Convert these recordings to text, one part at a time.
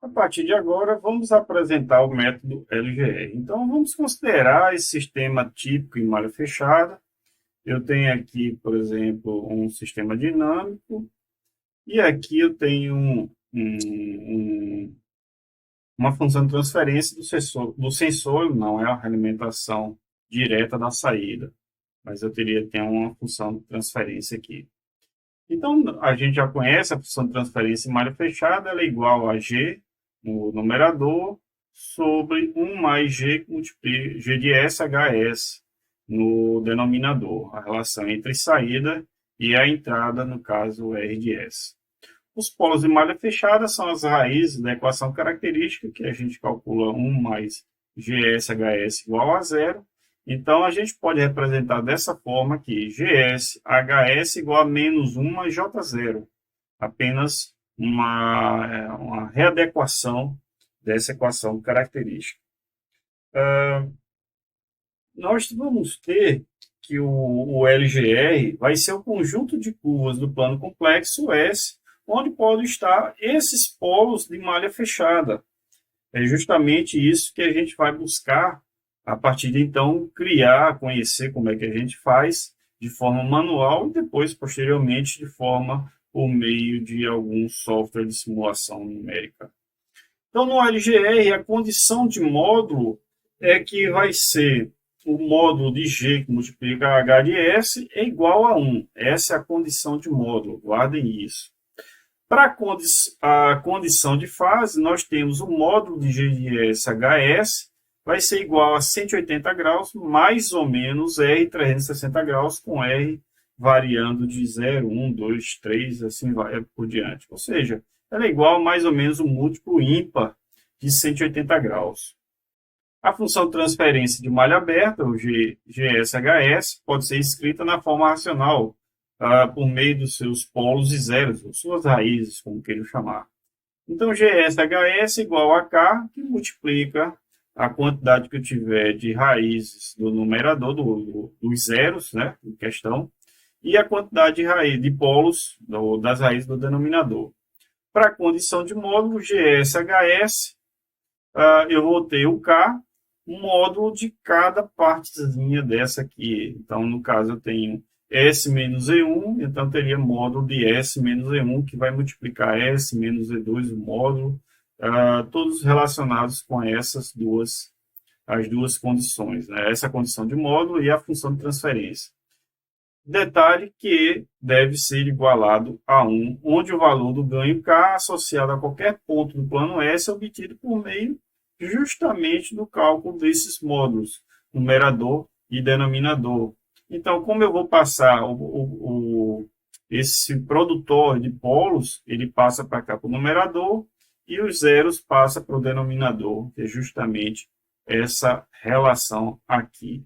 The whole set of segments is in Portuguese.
A partir de agora, vamos apresentar o método LGR. Então, vamos considerar esse sistema típico em malha fechada. Eu tenho aqui, por exemplo, um sistema dinâmico, e aqui eu tenho uma função de transferência do sensor, não é a alimentação direta da saída, mas eu teria que ter uma função de transferência aqui. Então, a gente já conhece a função de transferência em malha fechada, ela é igual a G no numerador sobre 1 mais G, que multiplica G de S, HS no denominador, a relação entre saída e a entrada, no caso R de S. Os polos de malha fechada são as raízes da equação característica, que a gente calcula 1 mais GS/HS igual a zero. Então, a gente pode representar dessa forma aqui, GS/HS igual a menos 1 mais J0. Apenas uma readequação dessa equação característica. Nós vamos ter que o LGR vai ser o conjunto de curvas do plano complexo S, onde podem estar esses polos de malha fechada. É justamente isso que a gente vai buscar a partir de então criar, conhecer como é que a gente faz de forma manual e depois, posteriormente, de forma por meio de algum software de simulação numérica. Então, no LGR, a condição de módulo é que vai ser o módulo de G que multiplica H de S é igual a 1. Essa é a condição de módulo, guardem isso. Para a condição de fase, nós temos o módulo de G de S HS vai ser igual a 180 graus, mais ou menos R 360 graus, com R variando de 0, 1, 2, 3, assim vai por diante. Ou seja, ela é igual a mais ou menos um múltiplo ímpar de 180 graus. A função de transferência de malha aberta, o GSHS, pode ser escrita na forma racional, por meio dos seus polos e zeros, ou suas raízes, como queiram chamar. Então, GSHS igual a K, que multiplica a quantidade que eu tiver de raízes do numerador, dos zeros, né, em questão, e a quantidade de polos das raízes do denominador. Para a condição de módulo, GSHS, eu vou ter o K, um módulo de cada partezinha dessa aqui. Então, no caso, eu tenho S menos E1, então teria módulo de S menos E1, que vai multiplicar S menos E2, o módulo, todos relacionados com as duas condições, né? Essa condição de módulo e a função de transferência. Detalhe que deve ser igualado a 1, onde o valor do ganho K associado a qualquer ponto do plano S é obtido por meio justamente do cálculo desses módulos, numerador e denominador. Então, como eu vou passar esse produtor de polos, ele passa para cá para o numerador e os zeros passam para o denominador, que é justamente essa relação aqui.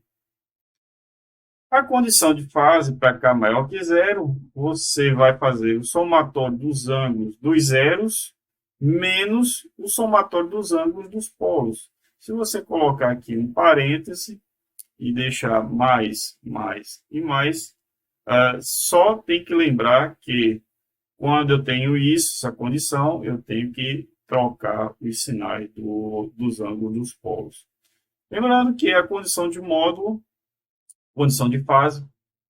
A condição de fase para K maior que zero, você vai fazer o somatório dos ângulos dos zeros menos o somatório dos ângulos dos polos. Se você colocar aqui um parêntese e deixar mais, mais e mais, só tem que lembrar que quando eu tenho isso, essa condição, eu tenho que trocar os sinais dos ângulos dos polos. Lembrando que a condição de módulo, condição de fase,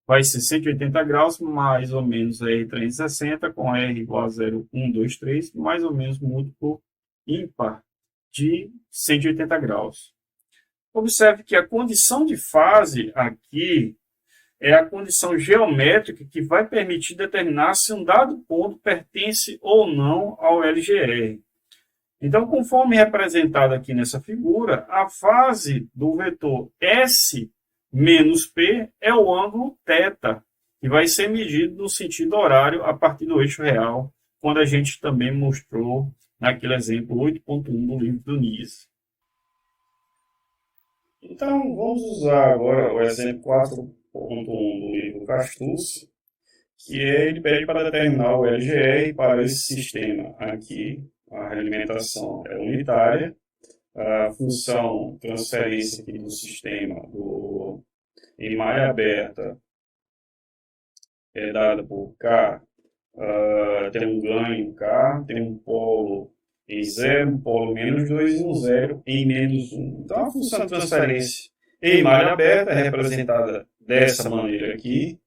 vai ser 180 graus, mais ou menos R 360, com R igual a 0, 1, 2, 3, mais ou menos múltiplo ímpar de 180 graus. Observe que a condição de fase aqui é a condição geométrica que vai permitir determinar se um dado ponto pertence ou não ao LGR. Então, conforme representado aqui nessa figura, a fase do vetor S menos P é o ângulo θ, que vai ser medido no sentido horário a partir do eixo real, quando a gente também mostrou naquele exemplo 8.1 do livro do Nise. Então, vamos usar agora o exemplo 4.1 do livro Castucci, que ele pede para determinar o LGR para esse sistema aqui. A realimentação é unitária, a função transferência aqui do sistema em malha aberta é dada por K, tem um ganho K, tem um polo em 0, um polo em -2 e um 0 em -1. Então, a função de transferência em malha aberta é representada dessa maneira aqui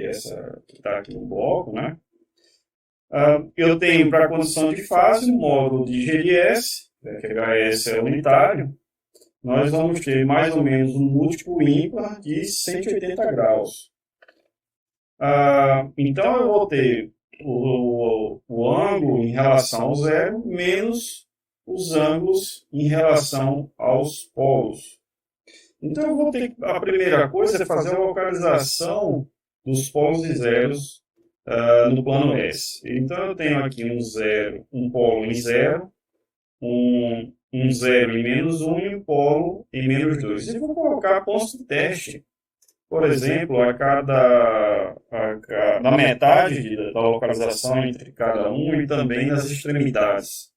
essa que está aqui no bloco, né? Eu tenho para a condição de fase um módulo de GDS, que HS é unitário. Nós vamos ter mais ou menos um múltiplo ímpar de 180 graus. Então, eu vou ter o ângulo em relação ao zero menos os ângulos em relação aos polos. Então, eu vou ter a primeira coisa é fazer a localização dos polos e zeros no plano S. Então, eu tenho aqui um zero, um polo em 0, um 0 em -1 e um polo em -2. E vou colocar pontos de teste. Por exemplo, na metade da localização entre cada um e também nas extremidades.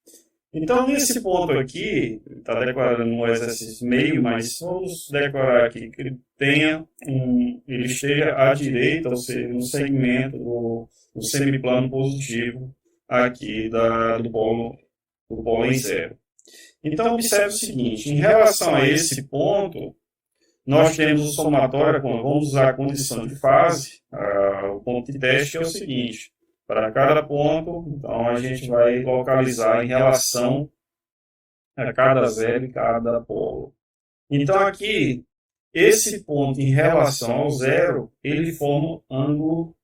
Então, nesse ponto aqui, está declarando um exercício meio, mas vamos declarar aqui que ele esteja à direita, ou seja, no segmento do semiplano positivo aqui do polo em 0. Então, observe o seguinte, em relação a esse ponto, nós temos o somatório, vamos usar a condição de fase, o ponto de teste é o seguinte, para cada ponto, então a gente vai localizar em relação a cada zero e cada polo. Então aqui, esse ponto em relação ao zero, ele forma ângulo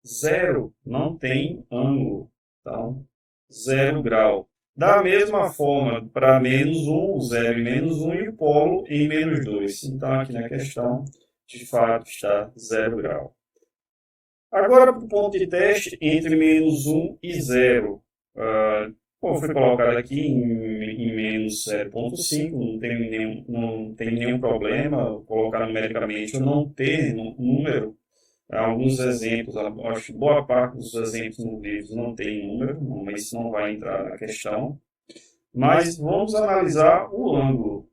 zero, não tem ângulo, então 0 grau. Da mesma forma, para -1, 0 em -1 e o polo em -2. Então, aqui na questão, de fato, está 0 grau. Agora, para o ponto de teste entre -1 e 0. Foi colocado aqui em -0,5, não tem nenhum problema colocar numericamente ou não ter número. Alguns exemplos, acho que boa parte dos exemplos no livro não tem número, mas isso não vai entrar na questão. Mas vamos analisar o ângulo.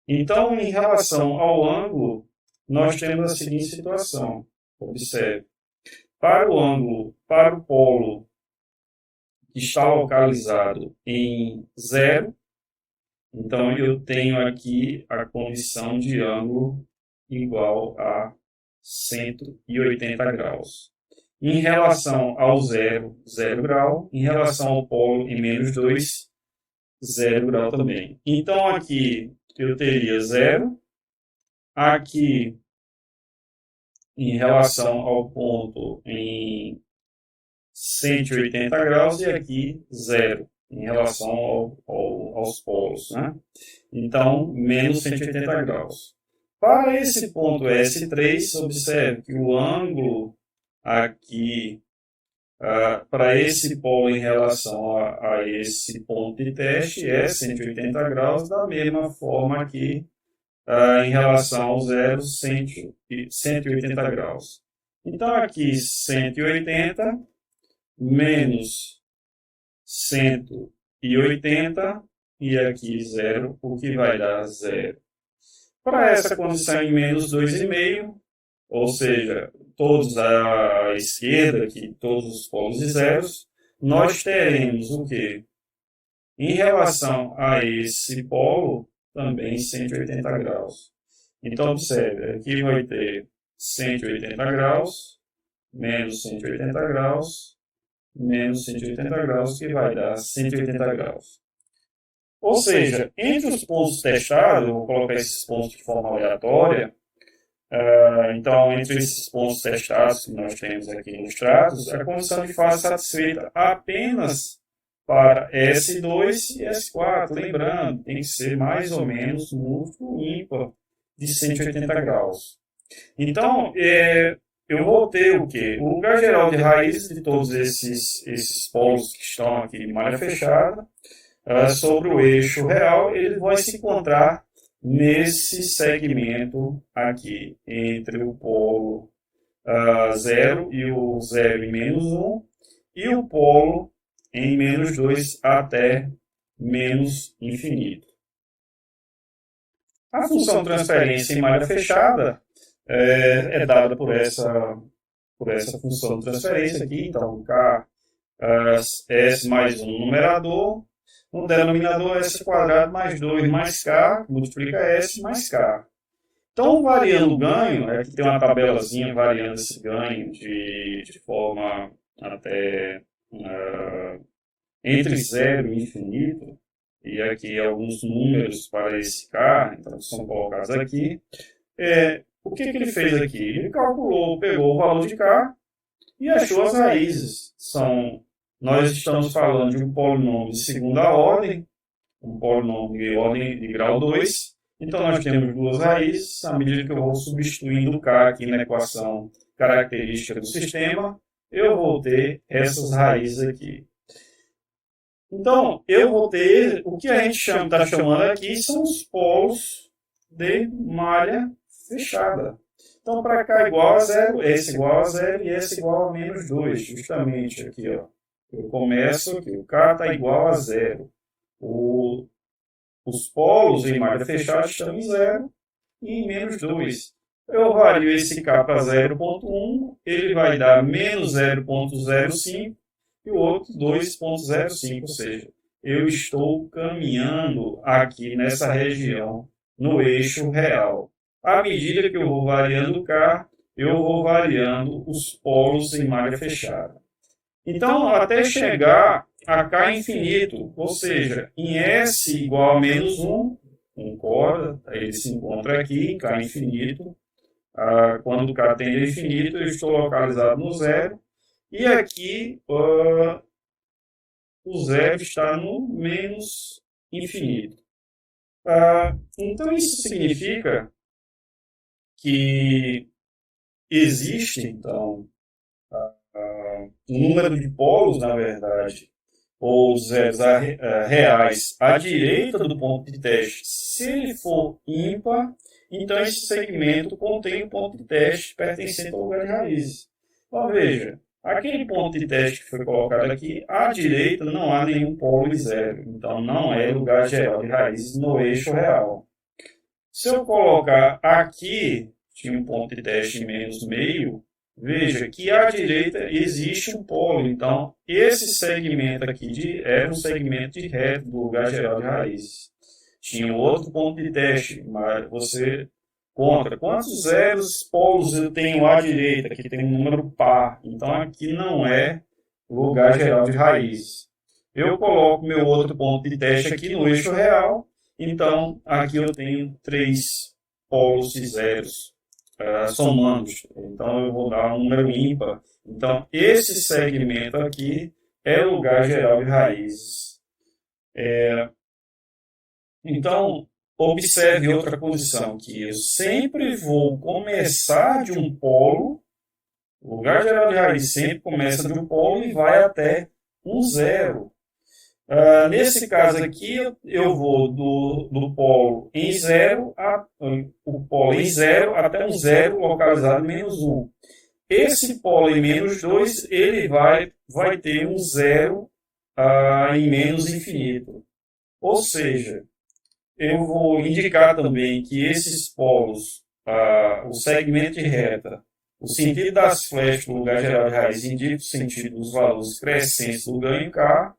Então, em relação ao ângulo, nós temos a seguinte situação. Observe. Para o ângulo, para o polo que está localizado em 0, então eu tenho aqui a condição de ângulo igual a 180 graus. Em relação ao 0, 0 grau. Em relação ao polo em -2, 0 grau também. Então, aqui eu teria 0. Aqui, em relação ao ponto em 180 graus. E aqui, 0, em relação aos polos, né? Então, menos 180 graus. Para esse ponto S3, observe que o ângulo aqui, para esse polo em relação a esse ponto de teste, é 180 graus, da mesma forma aqui, em relação ao zero, 180 graus. Então, aqui 180 menos 180 e aqui 0, o que vai dar 0. Para essa condição em -2,5, ou seja, todos à esquerda, aqui, todos os polos de zeros, nós teremos o quê? Em relação a esse polo, também 180 graus. Então, observe, aqui vai ter 180 graus, menos 180 graus, menos 180 graus, que vai dar 180 graus. Ou seja, entre os pontos testados, eu vou colocar esses pontos de forma aleatória. Então, entre esses pontos testados que nós temos aqui ilustrados, a condição de fase satisfeita apenas para S2 e S4. Lembrando, tem que ser mais ou menos múltiplo ímpar de 180 graus. Então, eu vou ter o quê? O lugar geral de raiz de todos esses polos que estão aqui de malha fechada, sobre o eixo real, ele vai se encontrar nesse segmento aqui, entre o polo 0 e o 0 em -1, e o polo em -2 até menos infinito. A função transferência em malha fechada é dada por essa função de transferência aqui. Então, K S mais 1 no numerador No denominador, S quadrado mais 2 mais K, multiplica S mais K. Então, variando o ganho, aqui tem uma tabelazinha variando esse ganho de forma até entre zero e infinito, e aqui alguns números para esse K, então são colocados aqui. O que ele fez aqui? Ele calculou, pegou o valor de K e achou as raízes. Nós estamos falando de um polinômio de segunda ordem, um polinômio de ordem de grau 2. Então, nós temos duas raízes. À medida que eu vou substituindo o K aqui na equação característica do sistema, eu vou ter essas raízes aqui. Então, eu vou ter, o que a gente está chamando aqui são os polos de malha fechada. Então, para cá igual a zero, S igual a zero e S igual a menos 2, justamente aqui, ó. Eu começo aqui, o K está igual a zero. Os polos em malha fechada estão em zero e em menos 2. Eu vario esse K para 0,1, ele vai dar menos 0,05 e o outro 2,05, ou seja, eu estou caminhando aqui nessa região, no eixo real. À medida que eu vou variando o K, eu vou variando os polos em malha fechada. Então, até chegar a K infinito, ou seja, em S igual a menos 1, concorda? Ele se encontra aqui em K infinito. Quando K tende a infinito, eu estou localizado no zero. E aqui o zero está no menos infinito. Então, isso significa que existe, então, um número de polos, na verdade, ou zeros reais à direita do ponto de teste. Se ele for ímpar, então esse segmento contém o ponto de teste pertencente ao lugar de raízes. Então, veja, aquele ponto de teste que foi colocado aqui, à direita não há nenhum polo em zero. Então, não é lugar geral de raízes no eixo real. Se eu colocar aqui, tinha um ponto de teste em menos meio, veja que à direita existe um polo. Então, esse segmento aqui era um segmento de reto do lugar geral de raízes. Tinha outro ponto de teste, mas você conta quantos zeros polos eu tenho à direita. Aqui tem um número par. Então, aqui não é lugar geral de raízes. Eu coloco meu outro ponto de teste aqui no eixo real. Então, aqui eu tenho 3 polos de zeros somando. Então, eu vou dar um número ímpar. Então, esse segmento aqui é o lugar geral de raízes. Então, observe outra condição, que eu sempre vou começar de um polo, o lugar geral de raiz sempre começa de um polo e vai até um zero. Nesse caso aqui, eu vou do polo em zero, o polo em zero até um zero localizado em menos 1. Esse polo em menos 2, ele vai ter um zero em menos infinito. Ou seja, eu vou indicar também que esses polos, o segmento de reta, o sentido das flechas do lugar geral de raiz indica o sentido dos valores crescentes do ganho K.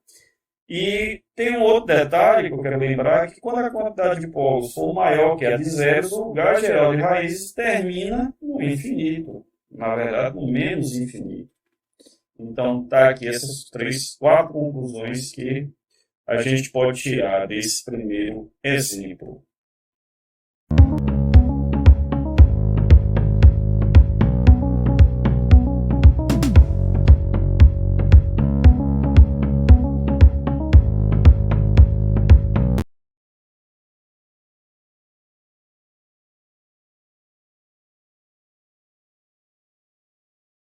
E tem um outro detalhe que eu quero lembrar, que quando a quantidade de polos for maior que a de zeros, o lugar geral de raízes termina no infinito. Na verdade, no menos infinito. Então, tá aqui essas 4 conclusões que a gente pode tirar desse primeiro exemplo.